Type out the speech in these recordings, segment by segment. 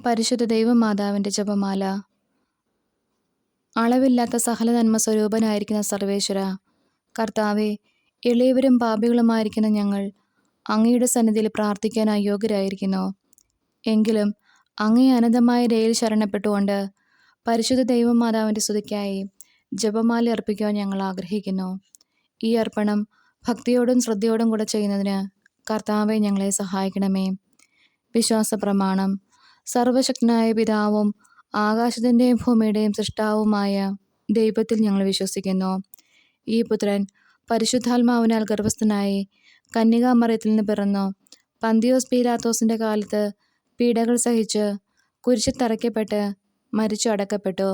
പരിശുദ്ധ ദൈവമാതാവിൻ്റെ ജപമാല. അളവില്ലാത്ത സകല നന്മ സ്വരൂപനായിരിക്കുന്ന സർവേശ്വര, കർത്താവെ, എളിയവരും പാപികളുമായിരിക്കുന്ന ഞങ്ങൾ അങ്ങയുടെ സന്നിധിയിൽ പ്രാർത്ഥിക്കാൻ അയോഗ്യരായിരിക്കുന്നു. എങ്കിലും അങ്ങേ അനന്തമായ ദയയിൽ ശരണപ്പെട്ടുകൊണ്ട് പരിശുദ്ധ ദൈവമാതാവിൻ്റെ സ്തുതിക്കായി ജപമാല അർപ്പിക്കുവാൻ ഞങ്ങൾ ആഗ്രഹിക്കുന്നു. ഈ അർപ്പണം ഭക്തിയോടും ശ്രദ്ധയോടും കൂടെ ചെയ്യുന്നതിന് കർത്താവെ ഞങ്ങളെ സഹായിക്കണമേ. വിശ്വാസ പ്രമാണം. സർവശക്തനായ പിതാവും ആകാശത്തിൻ്റെയും ഭൂമിയുടെയും സൃഷ്ടാവുമായ ദൈവത്തിൽ ഞങ്ങൾ വിശ്വസിക്കുന്നു. ഈ പുത്രൻ പരിശുദ്ധാത്മാവിനാൽ ഗർഭസ്ഥനായി കന്യകാമറിയത്തിൽ നിന്ന് പിറന്നു, പന്തിയോസ് പീലാത്തോസിൻ്റെ കാലത്ത് പീഡകൾ സഹിച്ച് കുരിശിൽ തറയ്ക്കപ്പെട്ട് മരിച്ചു അടക്കപ്പെട്ടു,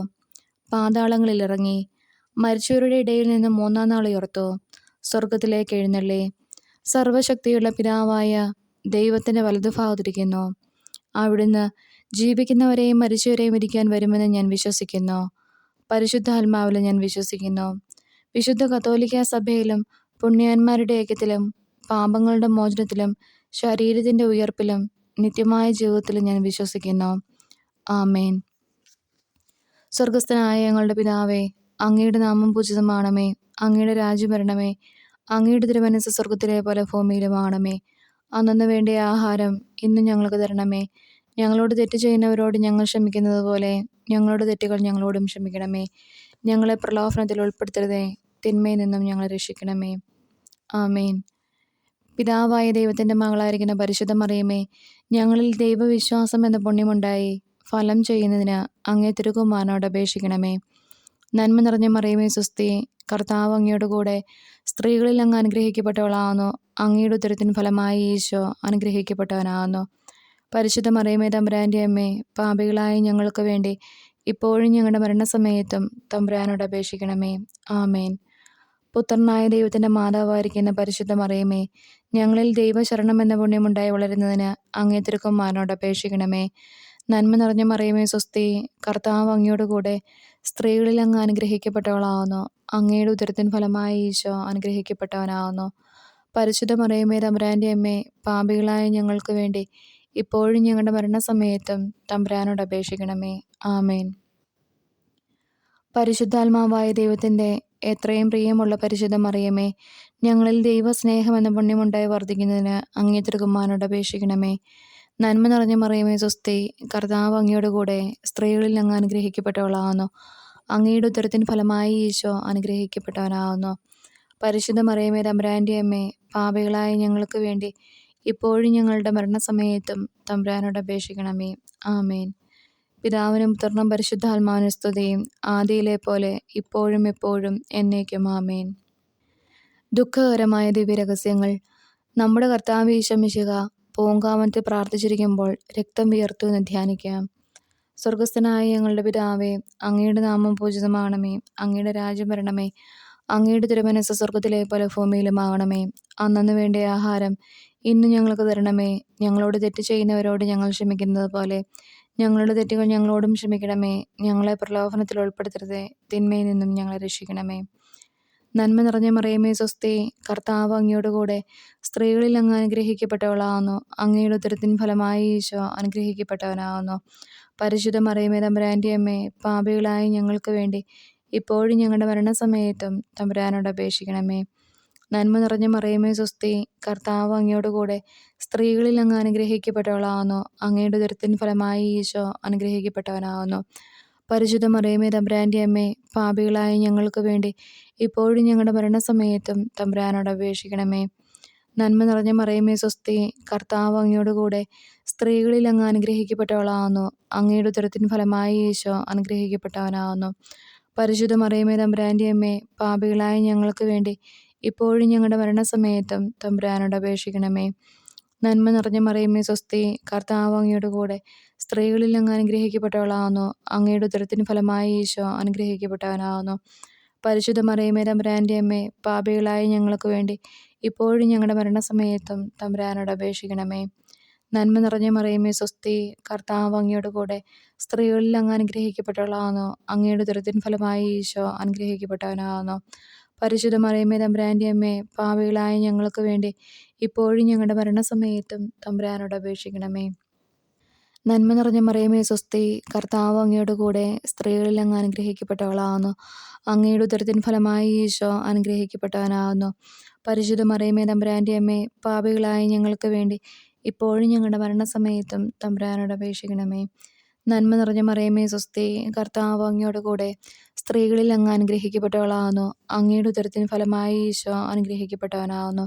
പാതാളങ്ങളിൽ ഇറങ്ങി, മരിച്ചവരുടെ ഇടയിൽ നിന്ന് മൂന്നാം നാൾ ഉയർത്തു, സ്വർഗത്തിലേക്ക് എഴുന്നള്ളി, സർവശക്തിയുള്ള പിതാവായ ദൈവത്തിൻ്റെ വലതുഭാഗത്തിരിക്കുന്നു. അവിടുന്ന് ജീവിക്കുന്നവരെയും മരിച്ചവരെയും വിധിക്കാൻ വരുമെന്ന് ഞാൻ വിശ്വസിക്കുന്നു. പരിശുദ്ധാത്മാവിലും ഞാൻ വിശ്വസിക്കുന്നു. വിശുദ്ധ കത്തോലിക്ക സഭയിലും പുണ്യാന്മാരുടെ ഐക്യത്തിലും പാപങ്ങളുടെ മോചനത്തിലും ശരീരത്തിൻ്റെ ഉയർപ്പിലും നിത്യമായ ജീവിതത്തിലും ഞാൻ വിശ്വസിക്കുന്നു. ആമേൻ. സ്വർഗസ്ഥനായ ഞങ്ങളുടെ പിതാവേ, അങ്ങയുടെ നാമം പൂജിതമാണമേ. അങ്ങയുടെ രാജ്യം വരണമേ. അങ്ങയുടെ തിരുമനസ്സ് സ്വർഗത്തിലെ പോലെ ഭൂമിയിലുമാണമേ. അന്നന്ന് വേണ്ട ആഹാരം ഇന്ന് ഞങ്ങൾക്ക് തരണമേ. ഞങ്ങളോട് തെറ്റ് ചെയ്യുന്നവരോട് ഞങ്ങൾ ക്ഷമിക്കുന്നത് പോലെ ഞങ്ങളുടെ തെറ്റുകൾ ഞങ്ങളോടും ക്ഷമിക്കണമേ. ഞങ്ങളെ പ്രലോഭനത്തിൽ ഉൾപ്പെടുത്തരുതേ, തിന്മയിൽ നിന്നും ഞങ്ങളെ രക്ഷിക്കണമേ. ആമേൻ. പിതാവായ ദൈവത്തിൻ്റെ മകളായിരിക്കുന്ന പരിശുദ്ധ മറിയമേ, ഞങ്ങളിൽ ദൈവവിശ്വാസം എന്ന പുണ്യമുണ്ടായി ഫലം ചെയ്യുന്നതിന് അങ്ങേ തിരുക്കുമാരനോട് അപേക്ഷിക്കണമേ. നന്മ നിറഞ്ഞ മറിയമേ സ്വസ്തി, കർത്താവ് അങ്ങയോട് കൂടെ സ്ത്രീകളിൽ അങ്ങ് അനുഗ്രഹിക്കപ്പെട്ടവളാകുന്നു. അങ്ങയുടെ ഉദരത്തിൻ ഫലമായി ഈശോ അനുഗ്രഹിക്കപ്പെട്ടവനാകുന്നു. പരിശുദ്ധ മറിയമേ തമ്പുരാൻ്റെ അമ്മേ, പാപികളായ ഞങ്ങൾക്ക് വേണ്ടി ഇപ്പോഴും ഞങ്ങളുടെ മരണസമയത്തും തമ്പുരാനോട് അപേക്ഷിക്കണമേ. ആമേൻ. പുത്രനായ ദൈവത്തിൻ്റെ മാതാവായിരിക്കുന്ന പരിശുദ്ധ മറിയമേ, ഞങ്ങളിൽ ദൈവശരണം എന്ന പുണ്യമുണ്ടായി വളരുന്നതിന് അങ്ങേ തിരുക്കുമാരനോട് അപേക്ഷിക്കണമേ. നന്മ നിറഞ്ഞ മറിയമേ സ്വസ്തി, കർത്താവ് അങ്ങയോട് കൂടെ സ്ത്രീകളിൽ അങ്ങ് അനുഗ്രഹിക്കപ്പെട്ടവളാകുന്നു. അങ്ങയുടെ ഉദരത്തിൻ ഫലമായി ഈശോ അനുഗ്രഹിക്കപ്പെട്ടവനാകുന്നു. പരിശുദ്ധ മറിയമേ തമ്പുരാൻ്റെ അമ്മേ, പാപികളായ ഞങ്ങൾക്ക് വേണ്ടി ഇപ്പോഴും ഞങ്ങളുടെ മരണസമയത്തും തമ്പുരാനോട് അപേക്ഷിക്കണമേ. ആമേൻ. പരിശുദ്ധാത്മാവായ ദൈവത്തിൻ്റെ എത്രയും പ്രിയമുള്ള പരിശുദ്ധ മറിയമേ, ഞങ്ങളിൽ ദൈവസ്നേഹം എന്ന പുണ്യമുണ്ടായി വർദ്ധിക്കുന്നതിന് അങ്ങേ തിരുക്കുമാരനോട് അപേക്ഷിക്കണമേ. നന്മ നിറഞ്ഞ മറിയമേ സ്വസ്തി, കർത്താവ് അങ്ങയോട് കൂടെ സ്ത്രീകളിൽ അങ്ങ് അനുഗ്രഹിക്കപ്പെട്ടവളാകുന്നു. അങ്ങയുടെ ഉദരത്തിൻ ഫലമായി ഈശോ അനുഗ്രഹിക്കപ്പെട്ടവനാകുന്നു. പരിശുദ്ധ മറിയമേ തമ്പുരാൻ്റെ അമ്മേ, പാപികളായ ഞങ്ങൾക്ക് വേണ്ടി ഇപ്പോഴും ഞങ്ങളുടെ മരണസമയത്തും തമ്പുരാനോട് അപേക്ഷിക്കണമേ. ആമേൻ. പിതാവിനും പുത്രനും പരിശുദ്ധാത്മാവിനും സ്തുതിയും, ആദിയിലെ പോലെ ഇപ്പോഴും എപ്പോഴും എന്നേക്കും. ആമേൻ. ദുഃഖകരമായ ദിവ്യരഹസ്യങ്ങൾ. നമ്മുടെ കർത്താവ് ഈശോ മിശിഹ പൂങ്കാവനത്തിൽ പ്രാർത്ഥിച്ചിരിക്കുമ്പോൾ രക്തം വിയർത്തു എന്ന് ധ്യാനിക്കാം. സ്വർഗസ്ഥനായ ഞങ്ങളുടെ പിതാവേ, അങ്ങയുടെ നാമം പൂജിതമാകണമേ. അങ്ങയുടെ രാജ്യം വരണമേ. അങ്ങയുടെ തിരുമനസ്സ് സ്വർഗത്തിലെ പോലെ ഭൂമിയിലുമാകണമേ. അന്നന്ന് വേണ്ട ആഹാരം ഇന്ന് ഞങ്ങൾക്ക് തരണമേ. ഞങ്ങളോട് തെറ്റ് ചെയ്യുന്നവരോട് ഞങ്ങൾ ക്ഷമിക്കുന്നത് പോലെ ഞങ്ങളുടെ തെറ്റുകൾ ഞങ്ങളോടും ക്ഷമിക്കണമേ. ഞങ്ങളെ പ്രലോഭനത്തിൽ ഉൾപ്പെടുത്തരുതേ, തിന്മയിൽ നിന്നും ഞങ്ങളെ രക്ഷിക്കണമേ. നന്മ നിറഞ്ഞ മറിയമേ സ്വസ്തി, കർത്താവ് അങ്ങയോട് കൂടെ സ്ത്രീകളിൽ അങ്ങ് അനുഗ്രഹിക്കപ്പെട്ടവളാകുന്നു. അങ്ങയുടെ ഉദരത്തിൻ ഫലമായി ഈശോ അനുഗ്രഹിക്കപ്പെട്ടവനാകുന്നു. പരിശുദ്ധ മറിയമേ തമ്പുരാൻ്റെ അമ്മേ, പാപികളായ ഞങ്ങൾക്ക് വേണ്ടി ഇപ്പോഴും ഞങ്ങളുടെ മരണസമയത്തും തമ്പുരാനോട് അപേക്ഷിക്കണമേ. നന്മ നിറഞ്ഞ മറിയമേ സ്വസ്തി, കർത്താവ് അങ്ങയോട് കൂടെ സ്ത്രീകളിൽ അങ്ങ് അനുഗ്രഹിക്കപ്പെട്ടവളാകുന്നു. അങ്ങയുടെ ഉദരത്തിൻ ഫലമായി ഈശോ അനുഗ്രഹിക്കപ്പെട്ടവനാകുന്നു. പരിശുദ്ധ മറിയമേ തമ്പുരാൻ്റെ അമ്മേ, പാപികളായ ഞങ്ങൾക്ക് വേണ്ടി ഇപ്പോഴും ഞങ്ങളുടെ മരണസമയത്തും തമ്പുരാനോട് അപേക്ഷിക്കണമേ. നന്മ നിറഞ്ഞ മറിയമേ സ്വസ്തി, കർത്താവ് അങ്ങയോട് കൂടെ സ്ത്രീകളിൽ അങ്ങ് അനുഗ്രഹിക്കപ്പെട്ടവളാകുന്നു. അങ്ങയുടെ ഉദരത്തിൻ ഫലമായി ഈശോ അനുഗ്രഹിക്കപ്പെട്ടവനാകുന്നു. പരിശുദ്ധ മറിയമേ തമ്പുരാൻ്റെ അമ്മേ, പാപികളായ ഞങ്ങൾക്ക് വേണ്ടി ഇപ്പോഴും ഞങ്ങളുടെ മരണസമയത്തും തമ്പുരാനോട് അപേക്ഷിക്കണമേ. നന്മ നിറഞ്ഞ മറിയമേ സ്വസ്തി, കർത്താവ് അങ്ങയോട് കൂടെ സ്ത്രീകളിൽ അങ്ങ് അനുഗ്രഹിക്കപ്പെട്ടവളാകുന്നു. അങ്ങയുടെ ഉദരത്തിൻ ഫലമായി ഈശോ അനുഗ്രഹിക്കപ്പെട്ടവനാകുന്നു. പരിശുദ്ധ മറിയമേ തമ്പുരാൻ്റെ അമ്മേ, പാപികളായ ഞങ്ങൾക്ക് വേണ്ടി ഇപ്പോഴും ഞങ്ങളുടെ മരണസമയത്തും തമ്പുരാനോട് അപേക്ഷിക്കണമേ. നന്മ നിറഞ്ഞ മറിയമേ സ്വസ്തി, കർത്താവ് അങ്ങയോട് കൂടെ സ്ത്രീകളിൽ അങ്ങ് അനുഗ്രഹിക്കപ്പെട്ടവളാകുന്നു. അങ്ങയുടെ ഉദരത്തിൻ ഫലമായി ഈശോ അനുഗ്രഹിക്കപ്പെട്ടവനാകുന്നു. പരിശുദ്ധ മറിയമേ തമ്പുരാൻ്റെ അമ്മേ, പാപികളായ ഞങ്ങൾക്ക് വേണ്ടി ഇപ്പോഴും ഞങ്ങളുടെ മരണസമയത്തും തമ്പുരാനോട് അപേക്ഷിക്കണമേ. നന്മ നിറഞ്ഞ മറിയമേ സ്വസ്തി, കർത്താവ് അങ്ങയുടെ കൂടെ സ്ത്രീകളിൽ അങ്ങ് അനുഗ്രഹിക്കപ്പെട്ടവളാകുന്നു. അങ്ങയുടെ ഉദരത്തിൻ ഫലമായി ഈശോ അനുഗ്രഹിക്കപ്പെട്ടവനാകുന്നു. പരിശുദ്ധ മറിയമേ തമ്പുരാൻ്റെ അമ്മേ, പാപികളായ ഞങ്ങൾക്ക് വേണ്ടി ഇപ്പോഴും ഞങ്ങളുടെ മരണസമയത്തും തമ്പുരാനോട് അപേക്ഷിക്കണമേ. നന്മ നിറഞ്ഞ മറിയമേ സ്വസ്തി, കർത്താവ് അങ്ങയുടെ കൂടെ സ്ത്രീകളിൽ അങ്ങ് അനുഗ്രഹിക്കപ്പെട്ടവളാകുന്നു. അങ്ങയുടെ ഉദരത്തിൻ ഫലമായി ഈശോ അനുഗ്രഹിക്കപ്പെട്ടവനാകുന്നു.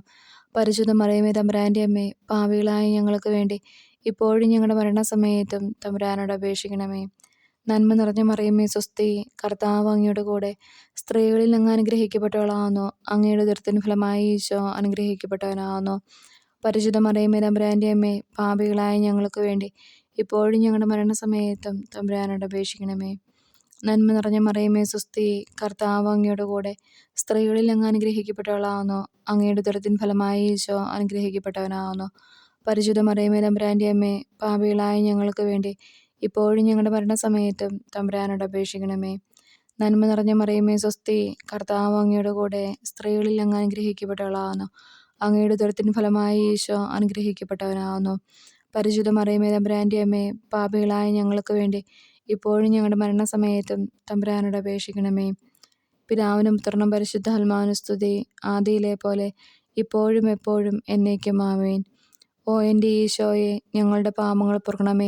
പരിശുദ്ധ മറിയമേ തമ്പുരാൻ്റെ അമ്മേ, പാപികളായ ഞങ്ങൾക്ക് വേണ്ടി ഇപ്പോഴും ഞങ്ങളുടെ മരണസമയത്തും തമ്പുരാനോട് അപേക്ഷിക്കണമേ. നന്മ നിറഞ്ഞ മറിയമേ സ്വസ്തി, കർത്താവ് അങ്ങയുടെ കൂടെ സ്ത്രീകളിൽ അങ്ങ് അനുഗ്രഹിക്കപ്പെട്ടവളാകുന്നു. അങ്ങയുടെ ഉദരത്തിൻ ഫലമായി ഈശോ അനുഗ്രഹിക്കപ്പെട്ടവനാകുന്നു. പരിശുദ്ധ മറിയമേ തമ്പുരാൻ്റെ അമ്മേ, പാപികളായ ഞങ്ങൾക്ക് വേണ്ടി ഇപ്പോഴും ഞങ്ങളുടെ മരണസമയത്തും തമ്പുരാനോട് അപേക്ഷിക്കണമേ. നന്മ നിറഞ്ഞ മറിയമേ സ്വസ്തി, കർത്താവ് അങ്ങയുടെ കൂടെ സ്ത്രീകളിൽ അങ്ങ് അനുഗ്രഹിക്കപ്പെട്ടവളാകുന്നു. അങ്ങയുടെ ഉദരത്തിൻ ഫലമായി ഈശോ അനുഗ്രഹിക്കപ്പെട്ടവനാകുന്നു. പരിശുദ്ധ മറിയമേ തമ്പുരാൻ്റെ അമ്മേ, പാപികളായ ഞങ്ങൾക്ക് വേണ്ടി ഇപ്പോഴും ഞങ്ങളുടെ മരണസമയത്തും തമ്പുരാനോട് അപേക്ഷിക്കണമേ. നന്മ നിറഞ്ഞ മറിയമേ സ്വസ്തി, കർത്താവ് അങ്ങയുടെ കൂടെ സ്ത്രീകളിൽ അങ്ങ് അനുഗ്രഹിക്കപ്പെട്ടവളാകുന്നു. അങ്ങയുടെ ഉദരത്തിൻ ഫലമായി ഈശോ അനുഗ്രഹിക്കപ്പെട്ടവനാകുന്നു. പരിശുദ്ധ മറിയമേ തമ്പുരാൻ്റെ അമ്മേ, പാപികളായ ഞങ്ങൾക്ക് വേണ്ടി ഇപ്പോഴും ഞങ്ങളുടെ മരണസമയത്തും തമ്പുരാനോട് അപേക്ഷിക്കണമേ. പിതാവിനും പുത്രനും പരിശുദ്ധാത്മാവിനും സ്തുതി, ആദിയിലെ പോലെ ഇപ്പോഴും എപ്പോഴും എന്നേക്കും ആമേൻ. ഓ എൻ്റെ ഈശോയെ, ഞങ്ങളുടെ പാപങ്ങൾ പൊറുക്കണമേ.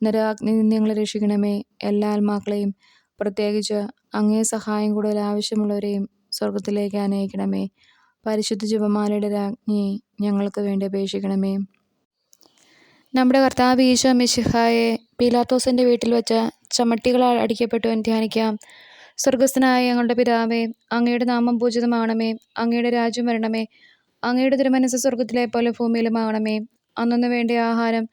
നരകാഗ്നിയിൽ നിന്ന് ഞങ്ങളെ രക്ഷിക്കണമേ. എല്ലാ ആത്മാക്കളെയും, പ്രത്യേകിച്ച് അങ്ങേ സഹായം കൂടുതൽ ആവശ്യമുള്ളവരെയും സ്വർഗത്തിലേക്ക് അനയിക്കണമേ. പരിശുദ്ധ ജപമാലയുടെ രാജ്ഞി, ഞങ്ങൾക്ക് വേണ്ടി അപേക്ഷിക്കണമേ. നമ്മുടെ കർത്താവ് ഈശോ മിശിഹായെ പീലാത്തോസിൻ്റെ വീട്ടിൽ വെച്ച് ചമ്മട്ടികളാൽ അടിക്കപ്പെട്ടുവൻ ധ്യാനിക്കാം. സ്വർഗസ്ഥനായ ഞങ്ങളുടെ പിതാവേ, അങ്ങയുടെ നാമം പൂജിതമാകണമേ. അങ്ങയുടെ രാജ്യം വരണമേ. അങ്ങയുടെ തിരുമനസ്സ് സ്വർഗത്തിലെ പോലെ ഭൂമിയിലുമാകണമേ. അന്നു വേണ്ട ആഹാരം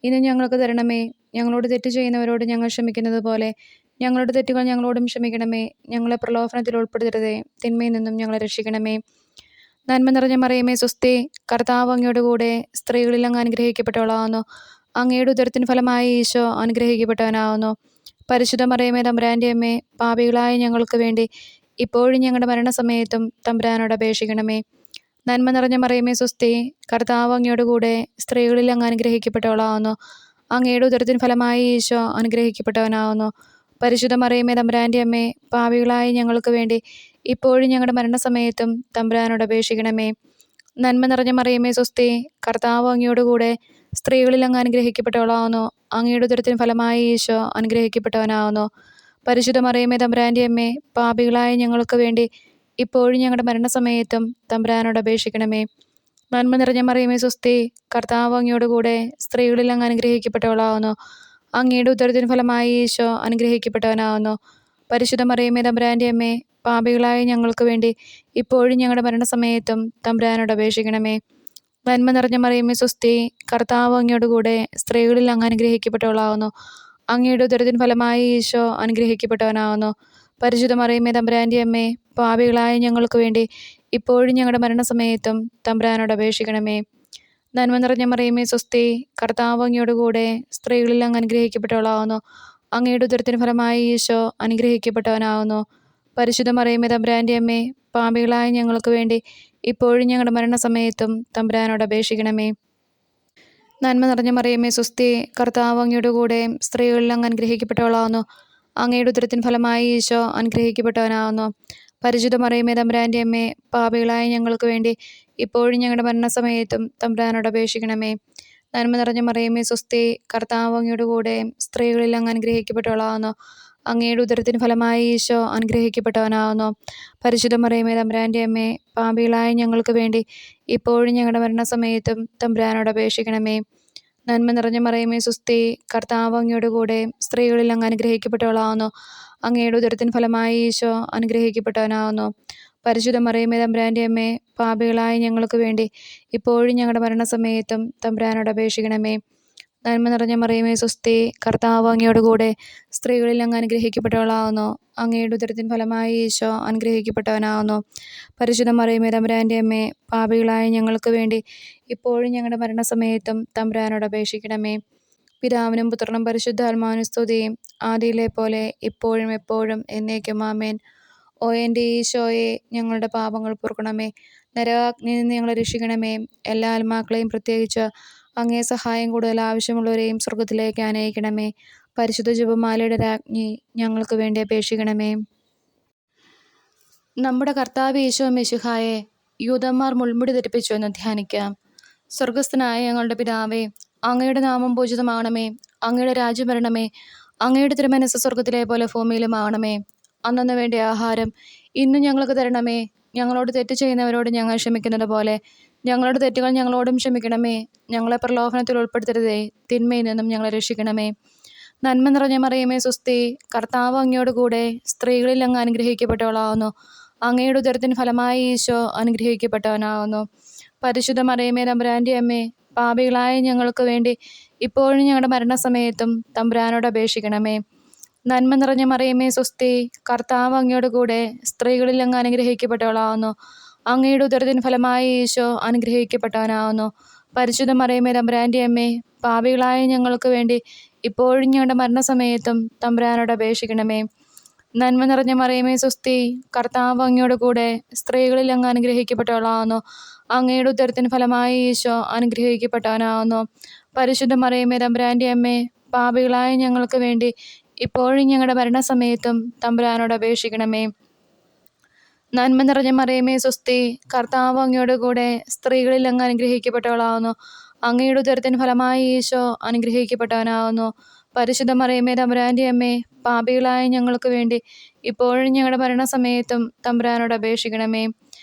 ഇന്ന് ഞങ്ങൾക്ക് തരണമേ. ഞങ്ങളോട് തെറ്റ് ചെയ്യുന്നവരോട് ഞങ്ങൾ ക്ഷമിക്കുന്നത് പോലെ ഞങ്ങളുടെ തെറ്റുകൾ ഞങ്ങളോടും ക്ഷമിക്കണമേ. ഞങ്ങളെ പ്രലോഭനത്തിൽ ഉൾപ്പെടുത്തരുതേ, തിന്മയിൽ നിന്നും ഞങ്ങളെ രക്ഷിക്കണമേ. നന്മ നിറഞ്ഞ മറിയമേ സ്വസ്തി, കർത്താവ് അങ്ങയുടെ കൂടെ സ്ത്രീകളിൽ അങ്ങ് അനുഗ്രഹിക്കപ്പെട്ടവളാകുന്നു. അങ്ങയുടെ ഉദരത്തിൻ ഫലമായി ഈശോ അനുഗ്രഹിക്കപ്പെട്ടവനാകുന്നു. പരിശുദ്ധ മറിയമേ തമ്പുരാൻ്റെ അമ്മേ, പാപികളായ ഞങ്ങൾക്ക് വേണ്ടി ഇപ്പോഴും ഞങ്ങളുടെ മരണസമയത്തും തമ്പുരാനോട് അപേക്ഷിക്കണമേ. നന്മ നിറഞ്ഞ മറിയമേ സ്വസ്തി, കർത്താവ് അങ്ങയുടെ കൂടെ സ്ത്രീകളിൽ അങ്ങ് അനുഗ്രഹിക്കപ്പെട്ടവളാകുന്നു. അങ്ങയുടെ ഉദരത്തിൻ ഫലമായി ഈശോ അനുഗ്രഹിക്കപ്പെട്ടവനാകുന്നു. പരിശുദ്ധ മറിയമേ തമ്പുരാൻ്റെ അമ്മേ, പാപികളായ ഞങ്ങൾക്ക് വേണ്ടി ഇപ്പോഴും ഞങ്ങളുടെ മരണസമയത്തും തമ്പുരാനോട് അപേക്ഷിക്കണമേ. നന്മ നിറഞ്ഞ മറിയമേ സ്വസ്തി, കർത്താവ് അങ്ങയുടെ കൂടെ സ്ത്രീകളിൽ അങ്ങ് അനുഗ്രഹിക്കപ്പെട്ടവളാകുന്നു. അങ്ങയുടെ ഉദരത്തിൻ ഫലമായി ഈശോ അനുഗ്രഹിക്കപ്പെട്ടവനാകുന്നു. പരിശുദ്ധ മറിയമേ തമ്പുരാൻ്റെ അമ്മേ, പാപികളായ ഞങ്ങൾക്ക് വേണ്ടി ഇപ്പോഴും ഞങ്ങളുടെ മരണസമയത്തും തമ്പുരാനോട് അപേക്ഷിക്കണമേ. നന്മ നിറഞ്ഞ മറിയമേ സ്വസ്തി, കർത്താവ് അങ്ങയുടെ കൂടെ സ്ത്രീകളിൽ അങ്ങ് അനുഗ്രഹിക്കപ്പെട്ടവളാകുന്നു. അങ്ങയുടെ ഉദരത്തിൻ ഫലമായി ഈശോ അനുഗ്രഹിക്കപ്പെട്ടവനാകുന്നു. പരിശുദ്ധ മറിയമേ തമ്പുരാൻ്റെ അമ്മേ, പാപികളായ ഞങ്ങൾക്ക് വേണ്ടി ഇപ്പോഴും ഞങ്ങളുടെ മരണസമയത്തും തമ്പുരാനോട് അപേക്ഷിക്കണമേ. നന്മ നിറഞ്ഞ മറിയമേ സ്വസ്തി, കർത്താവ് അങ്ങയുടെ കൂടെ സ്ത്രീകളിൽ അങ്ങ് അനുഗ്രഹിക്കപ്പെട്ടവളാകുന്നു. അങ്ങയുടെ ഉദരത്തിൻ ഫലമായി ഈശോ അനുഗ്രഹിക്കപ്പെട്ടവനാകുന്നു. പരിശുദ്ധ മറിയമേ തമ്പുരാൻ്റെ അമ്മേ, പാപികളായ ഞങ്ങൾക്ക് വേണ്ടി ഇപ്പോഴും ഞങ്ങളുടെ മരണസമയത്തും തമ്പുരാനോട് അപേക്ഷിക്കണമേ. നന്മ നിറഞ്ഞ മറിയമേ സ്വസ്തി, കർത്താവ് അങ്ങയുടെ കൂടെ സ്ത്രീകളിൽ അങ്ങ് അനുഗ്രഹിക്കപ്പെട്ടവളാകുന്നു. അങ്ങയുടെ ഉദരത്തിൻ ഫലമായി ഈശോ അനുഗ്രഹിക്കപ്പെട്ടവനാകുന്നു. പരിശുദ്ധ മറിയമേ തമ്പുരാൻ്റെ അമ്മേ, പാപികളായ ഞങ്ങൾക്ക് വേണ്ടി ഇപ്പോഴും ഞങ്ങളുടെ മരണസമയത്തും തമ്പുരാനോട് അപേക്ഷിക്കണമേ. നന്മ നിറഞ്ഞ മറിയമേ സ്വസ്തി, കർത്താവ് അങ്ങയുടെ കൂടെ സ്ത്രീകളിൽ അങ്ങ് അനുഗ്രഹിക്കപ്പെട്ടവളാകുന്നു. അങ്ങയുടെ ഉദരത്തിൻ ഫലമായി ഈശോ അനുഗ്രഹിക്കപ്പെട്ടവനാകുന്നു. പരിശുദ്ധ മറിയമേ തമ്പുരാൻ്റെ അമ്മേ, പാപികളായ ഞങ്ങൾക്ക് വേണ്ടി ഇപ്പോഴും ഞങ്ങളുടെ മരണസമയത്തും തമ്പുരാനോട് അപേക്ഷിക്കണമേ. നന്മ നിറഞ്ഞ മറിയമേ സ്വസ്തി, കർത്താവ് അങ്ങയുടെ കൂടെ സ്ത്രീകളിൽ അങ്ങ് അനുഗ്രഹിക്കപ്പെട്ടവളാകുന്നു. അങ്ങയുടെ ഉദരത്തിൻ ഫലമായി ഈശോ അനുഗ്രഹിക്കപ്പെട്ടവനാകുന്നു. പരിശുദ്ധ മറിയമേ തമ്പുരാൻ്റെ അമ്മേ, പാപികളായ ഞങ്ങൾക്ക് വേണ്ടി ഇപ്പോഴും ഞങ്ങളുടെ മരണസമയത്തും തമ്പുരാനോട് അപേക്ഷിക്കണമേ. നന്മ നിറഞ്ഞ മറിയമേ സ്വസ്തി, കർത്താവ് അങ്ങയുടെ കൂടെ സ്ത്രീകളിൽ അങ്ങ് അനുഗ്രഹിക്കപ്പെട്ടവളാകുന്നു. അങ്ങയുടെ ഉദരത്തിൻ ഫലമായി ഈശോ അനുഗ്രഹിക്കപ്പെട്ടവനാകുന്നു. പരിശുദ്ധ മറിയമേ തമ്പുരാൻ്റെ അമ്മേ, പാപികളായ ഞങ്ങൾക്ക് വേണ്ടി ഇപ്പോഴും ഞങ്ങളുടെ മരണസമയത്തും തമ്പുരാനോട് അപേക്ഷിക്കണമേ. നന്മ നിറഞ്ഞ മറിയമേ സ്വസ്തി, കർത്താവ് അങ്ങയുടെ കൂടെ സ്ത്രീകളിൽ അങ്ങ് അനുഗ്രഹിക്കപ്പെട്ടവളാകുന്നു. അങ്ങയുടെ ഉദരത്തിൻ ഫലമായി ഈശോ അനുഗ്രഹിക്കപ്പെട്ടവനാകുന്നു. പരിശുദ്ധ മറിയമേ തമ്പുരാൻ്റെ അമ്മേ, പാപികളായ ഞങ്ങൾക്ക് വേണ്ടി ഇപ്പോഴും ഞങ്ങളുടെ മരണസമയത്തും തമ്പുരാനോട് അപേക്ഷിക്കണമേ. പിതാവിനും പുത്രനും പരിശുദ്ധാത്മാവിനും സ്തുതി, ആദിയിലെ പോലെ ഇപ്പോഴും എപ്പോഴും എന്നേക്കും ആമേൻ. ഓ എൻ്റെ ഈശോയെ, ഞങ്ങളുടെ പാപങ്ങൾ പൊറുക്കണമേ. നരകാഗ്നിയിൽ നിന്ന് ഞങ്ങളെ രക്ഷിക്കണമേ. എല്ലാ ആത്മാക്കളെയും, പ്രത്യേകിച്ച് അങ്ങേ സഹായം കൂടുതൽ ആവശ്യമുള്ളവരെയും സ്വർഗത്തിലേക്ക് അനയിക്കണമേ. പരിശുദ്ധ ജപമാലയുടെ രാജ്ഞി, ഞങ്ങൾക്ക് വേണ്ടി അപേക്ഷിക്കണമേ. നമ്മുടെ കർത്താവ് യേശോ മിശിഹായെ യൂദന്മാർ മുൾമുടി ധരിപ്പിച്ചു എന്ന് ധ്യാനിക്കാം. സ്വർഗസ്ഥനായ ഞങ്ങളുടെ പിതാവേ, അങ്ങയുടെ നാമം പൂജിതമാകണമേ. അങ്ങയുടെ രാജ്യം വരണമേ. അങ്ങയുടെ തിരുമനസ്സ് സ്വർഗത്തിലെ പോലെ ഭൂമിയിലും ആകണമേ. അന്നന്ന് വേണ്ട ആഹാരം ഇന്നും ഞങ്ങൾക്ക് തരണമേ. ഞങ്ങളോട് തെറ്റ് ചെയ്യുന്നവരോട് ഞങ്ങൾ ക്ഷമിക്കുന്നത് പോലെ ഞങ്ങളുടെ തെറ്റുകൾ ഞങ്ങളോടും ക്ഷമിക്കണമേ. ഞങ്ങളെ പ്രലോഭനത്തിൽ ഉൾപ്പെടുത്തരുതേ, തിന്മയിൽ നിന്നും ഞങ്ങളെ രക്ഷിക്കണമേ. നന്മ നിറഞ്ഞ മറിയമേ സ്വസ്തി, കർത്താവ് അങ്ങയോട് കൂടെ സ്ത്രീകളിൽ അങ്ങ് അനുഗ്രഹിക്കപ്പെട്ടവളാവുന്നു. അങ്ങയുടെ ഉദരത്തിന് ഫലമായി ഈശോ അനുഗ്രഹിക്കപ്പെട്ടവനാവുന്നു. പരിശുദ്ധ മറിയമേ തമ്പുരാൻ്റെ അമ്മേ, പാപികളായ ഞങ്ങൾക്ക് വേണ്ടി ഇപ്പോഴും ഞങ്ങളുടെ മരണസമയത്തും തമ്പുരാനോട് അപേക്ഷിക്കണമേ. നന്മ നിറഞ്ഞ മറിയമേ സ്വസ്തി, കർത്താവ് അങ്ങയോട് കൂടെ സ്ത്രീകളിൽ അങ്ങ് അനുഗ്രഹിക്കപ്പെട്ടവളാവുന്നു. അങ്ങയുടെ ഉദരത്തിന് ഫലമായി ഈശോ അനുഗ്രഹിക്കപ്പെട്ടവനാവുന്നു. പരിശുദ്ധ മറിയമേ തമ്പുരാൻ്റെ അമ്മേ, പാപികളായ ഞങ്ങൾക്ക് വേണ്ടി ഇപ്പോഴും ഞങ്ങളുടെ മരണസമയത്തും തമ്പുരാനോട് അപേക്ഷിക്കണമേ. നന്മ നിറഞ്ഞ മറിയമേ സ്വസ്തി, കർത്താവ് അങ്ങയോട് കൂടെ സ്ത്രീകളിൽ അങ്ങ് അനുഗ്രഹിക്കപ്പെട്ടവളാവുന്നു. അങ്ങയുടെ ഉദരത്തിന് ഫലമായി ഈശോ അനുഗ്രഹിക്കപ്പെട്ടവനാവുന്നു. പരിശുദ്ധ മറിയമേ തമ്പുരാൻ്റെ അമ്മേ, പാപികളായ ഞങ്ങൾക്ക് വേണ്ടി ഇപ്പോഴും ഞങ്ങളുടെ മരണസമയത്തും തമ്പുരാനോട് അപേക്ഷിക്കണമേ. നന്മ നിറഞ്ഞ മറിയമേ സ്വസ്തി, കർത്താവ് അങ്ങയോട് കൂടെ സ്ത്രീകളിൽ അങ്ങ് അനുഗ്രഹിക്കപ്പെട്ടവളാവുന്നു. അങ്ങയുടെ ഉദരത്തിന് ഫലമായി ഈശോ അനുഗ്രഹിക്കപ്പെട്ടവനാവുന്നു. പരിശുദ്ധ മറിയമേ തമ്പുരാൻ്റെ അമ്മേ, പാപികളായ ഞങ്ങൾക്ക് വേണ്ടി ഇപ്പോഴും ഞങ്ങളുടെ മരണസമയത്തും തമ്പുരാനോട് അപേക്ഷിക്കണമേ.